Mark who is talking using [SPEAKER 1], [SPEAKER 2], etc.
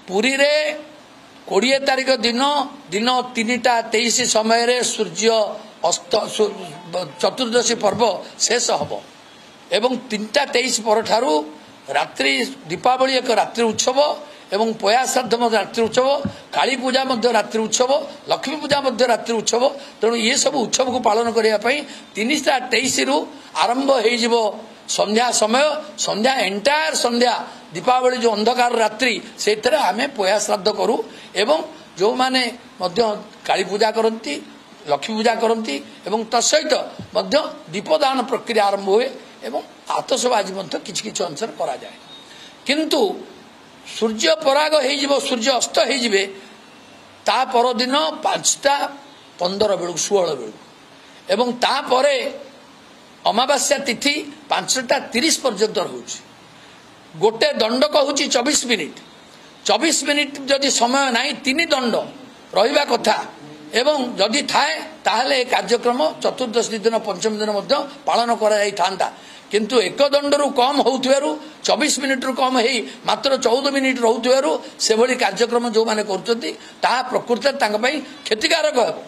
[SPEAKER 1] पुरी रे 20 तारिख दिन दिन 3:23 समय सूर्य अस्त चतुर्दशी पर्व शेष हम एवं 3:23 पर ठारू रात्रि दीपावली एक रात्रि उत्सव एवं पया श्राद्ध रात्रि उत्सव काली पूजा रात्रि उत्सव लक्ष्मी पूजा रात्रि उत्सव तेणु ये सब उत्सव को पालन करने 3:23 रु आरंभ हो संध्या समय संध्या एंटायर संध्या दीपावली जो अंधकार रात्रि से आम पया श्राद्ध करूँ एवं जो माने काली पूजा करती लक्ष्मी पूजा करती एवं तत्सहित दीपदान प्रक्रिया आरंभ हुए एवं आतशबाजी किछि अंश करा जाए किंतु सूर्य पराग हो सूर्य अस्त हो ता पर दिन 5:15 बेलू 16 बेलू एवं तापरे अमावास्या तिथि 5:30 पर्यंत होउछि गोटे दंडक होउछि 24 मिनिट 24 मिनिट जदि समय नाही 3 दंड रहिबा कथा एवं जदि थाए ताहले कार्यक्रम चतुर्दशी दिन पंचम दिन पालन करा जाई थांता किंतु एक दंडरू कम होउथुवारु 24 मिनिट रु कम हेई मात्र 14 मिनिट रहउथुवारु से भली कार्यक्रम जो माने करचंती ता प्रकृति तांग पई क्षतिकारक हेबो।